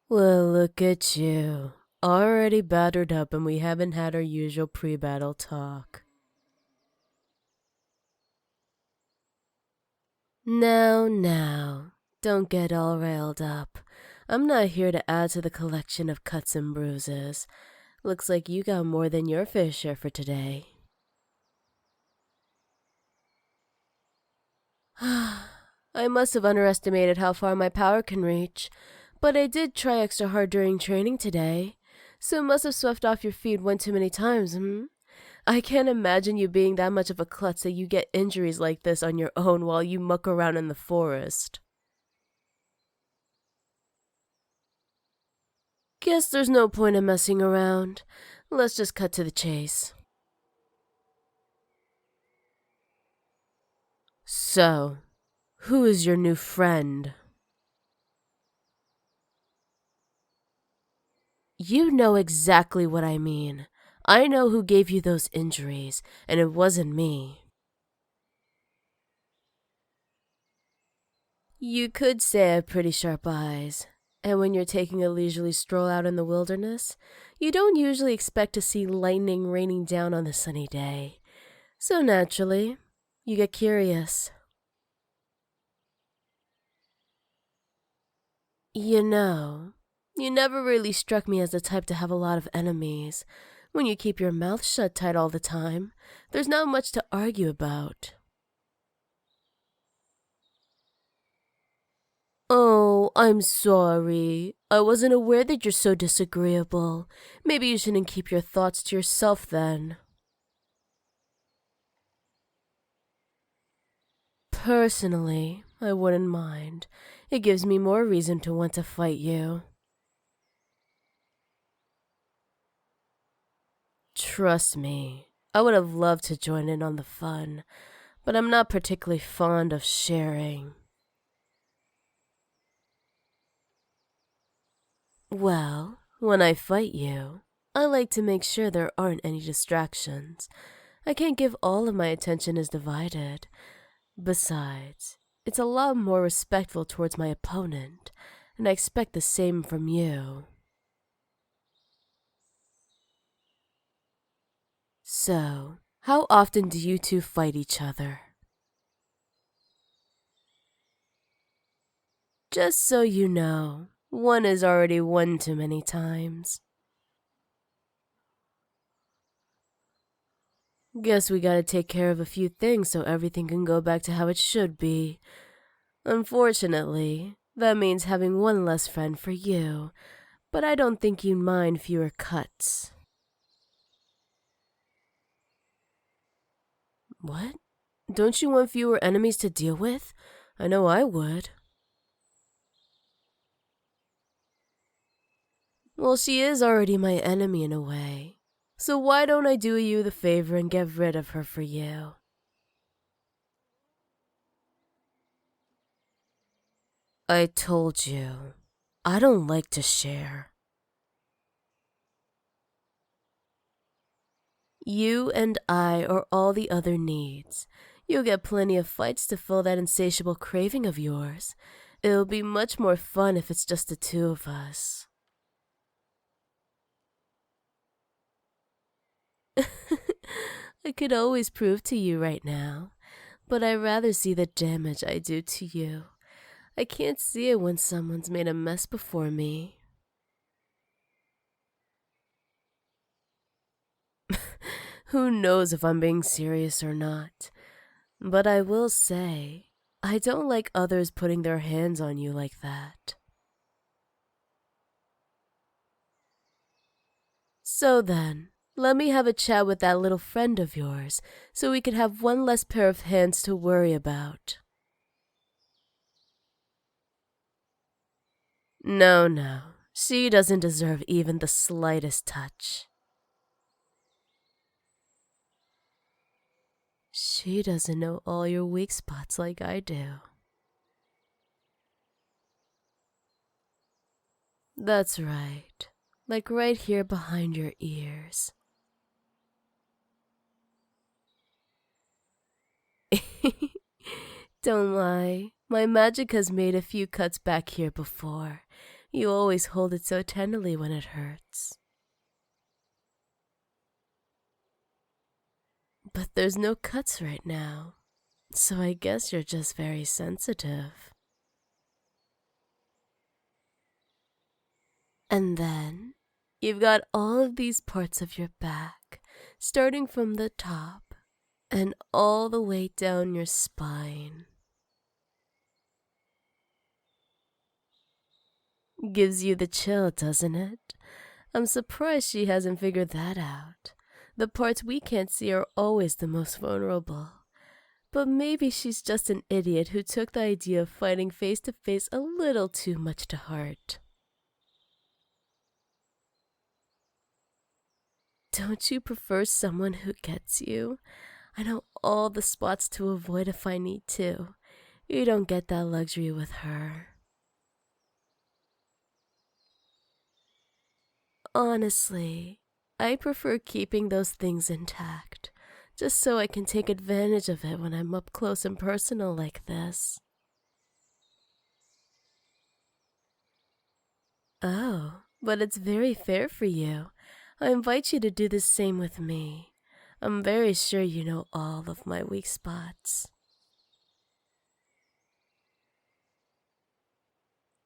Well, look at you. Already battered up and we haven't had our usual pre-battle talk. Now, don't get all riled up. I'm not here to add to the collection of cuts and bruises. Looks like you got more than your fair share for today. I must have underestimated how far my power can reach, but I did try extra hard during training today, so it must have swept off your feet one too many times, I can't imagine you being that much of a klutz that you get injuries like this on your own while you muck around in the forest. Guess there's no point in messing around. Let's just cut to the chase. So, who is your new friend? You know exactly what I mean. I know who gave you those injuries, and it wasn't me. You could say I have pretty sharp eyes, and when you're taking a leisurely stroll out in the wilderness, you don't usually expect to see lightning raining down on a sunny day. So naturally, you get curious. You know, you never really struck me as the type to have a lot of enemies. When you keep your mouth shut tight all the time, there's not much to argue about. Oh, I'm sorry. I wasn't aware that you're so disagreeable. Maybe you shouldn't keep your thoughts to yourself then. Personally, I wouldn't mind. It gives me more reason to want to fight you. Trust me, I would have loved to join in on the fun, but I'm not particularly fond of sharing. Well, when I fight you, I like to make sure there aren't any distractions. I can't give all of my attention as divided. Besides, it's a lot more respectful towards my opponent, and I expect the same from you. So, how often do you two fight each other? Just so you know, one is already one too many times. Guess we gotta take care of a few things so everything can go back to how it should be. Unfortunately, that means having one less friend for you, but I don't think you'd mind fewer cuts. What? Don't you want fewer enemies to deal with? I know I would. Well, she is already my enemy in a way. So why don't I do you the favor and get rid of her for you? I told you, I don't like to share. You and I are all the other needs. You'll get plenty of fights to fill that insatiable craving of yours. It'll be much more fun if it's just the two of us. I could always prove to you right now, but I'd rather see the damage I do to you. I can't see it when someone's made a mess before me. Who knows if I'm being serious or not? But I will say, I don't like others putting their hands on you like that. So then, let me have a chat with that little friend of yours, so we could have one less pair of hands to worry about. No, she doesn't deserve even the slightest touch. She doesn't know all your weak spots like I do. That's right, like right here behind your ears. Don't lie, my magic has made a few cuts back here before. You always hold it so tenderly when it hurts. But there's no cuts right now, so I guess you're just very sensitive. And then, you've got all of these parts of your back, starting from the top and all the way down your spine. Gives you the chill, doesn't it? I'm surprised she hasn't figured that out. The parts we can't see are always the most vulnerable. But maybe she's just an idiot who took the idea of fighting face to face a little too much to heart. Don't you prefer someone who gets you? I know all the spots to avoid if I need to. You don't get that luxury with her. Honestly, I prefer keeping those things intact, just so I can take advantage of it when I'm up close and personal like this. Oh, but it's very fair for you. I invite you to do the same with me. I'm very sure you know all of my weak spots.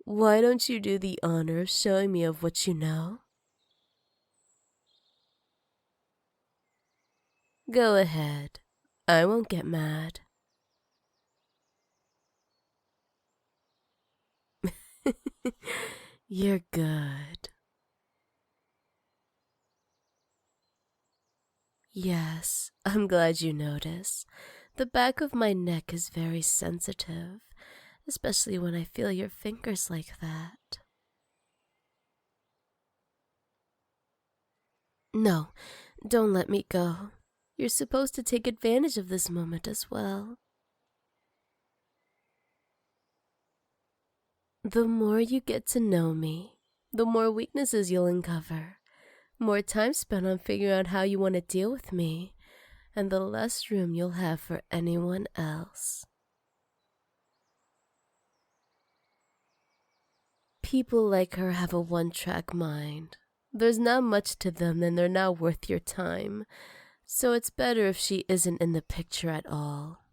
Why don't you do the honor of showing me of what you know? Go ahead. I won't get mad. You're good. Yes, I'm glad you notice. The back of my neck is very sensitive, especially when I feel your fingers like that. No, don't let me go. You're supposed to take advantage of this moment as well. The more you get to know me, the more weaknesses you'll uncover, more time spent on figuring out how you want to deal with me, and the less room you'll have for anyone else. People like her have a one-track mind. There's not much to them and they're not worth your time, so it's better if she isn't in the picture at all.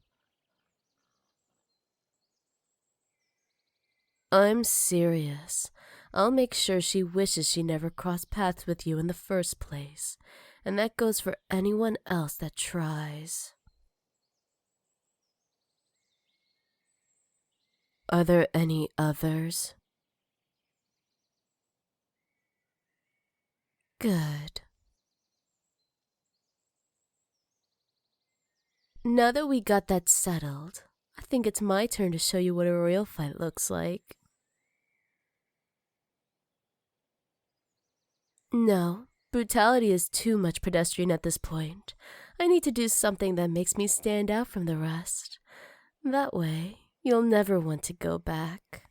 I'm serious. I'll make sure she wishes she never crossed paths with you in the first place, and that goes for anyone else that tries. Are there any others? Good. Now that we got that settled, I think it's my turn to show you what a real fight looks like. No, brutality is too much pedestrian at this point. I need to do something that makes me stand out from the rest. That way, you'll never want to go back.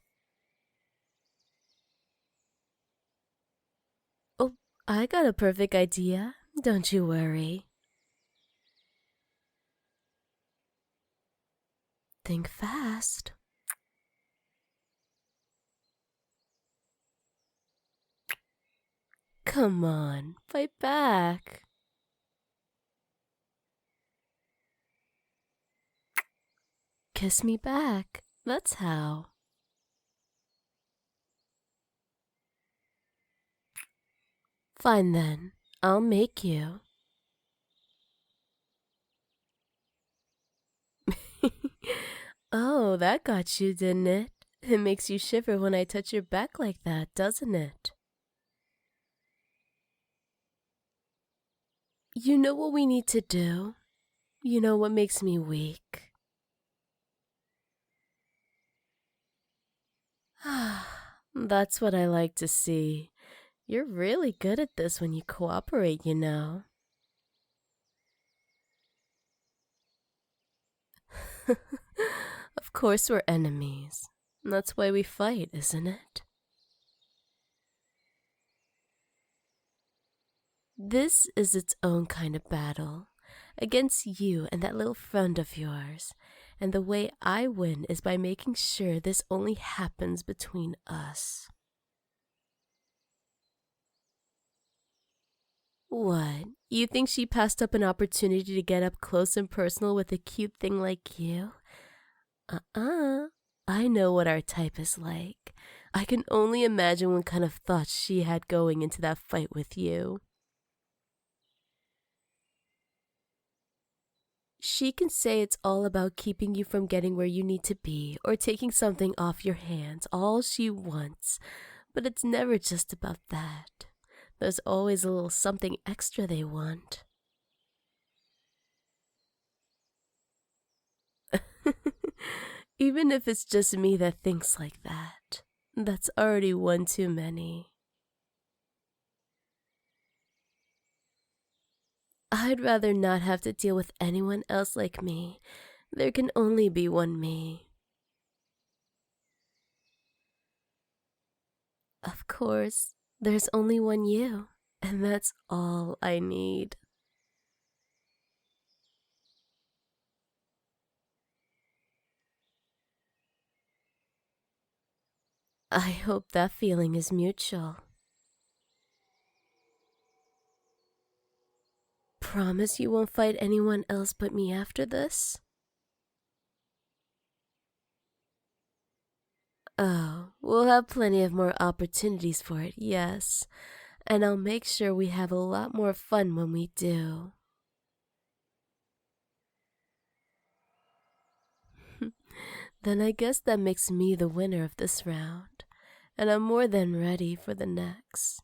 Oh, I got a perfect idea. Don't you worry. Think fast. Come on, fight back. Kiss me back. That's how. Fine then, I'll make you. Oh, that got you, didn't it? It makes you shiver when I touch your back like that, doesn't it? You know what we need to do? You know what makes me weak? That's what I like to see. You're really good at this when you cooperate, you know. Of course we're enemies. That's why we fight, isn't it? This is its own kind of battle, against you and that little friend of yours, and the way I win is by making sure this only happens between us. What? You think she passed up an opportunity to get up close and personal with a cute thing like you? I know what our type is like. I can only imagine what kind of thoughts she had going into that fight with you. She can say it's all about keeping you from getting where you need to be or taking something off your hands all she wants, but it's never just about that. There's always a little something extra they want. Even if it's just me that thinks like that, that's already one too many. I'd rather not have to deal with anyone else like me. There can only be one me. Of course, there's only one you, and that's all I need. I hope that feeling is mutual. Promise you won't fight anyone else but me after this? Oh, we'll have plenty of more opportunities for it, yes. And I'll make sure we have a lot more fun when we do. Then I guess that makes me the winner of this round, and I'm more than ready for the next.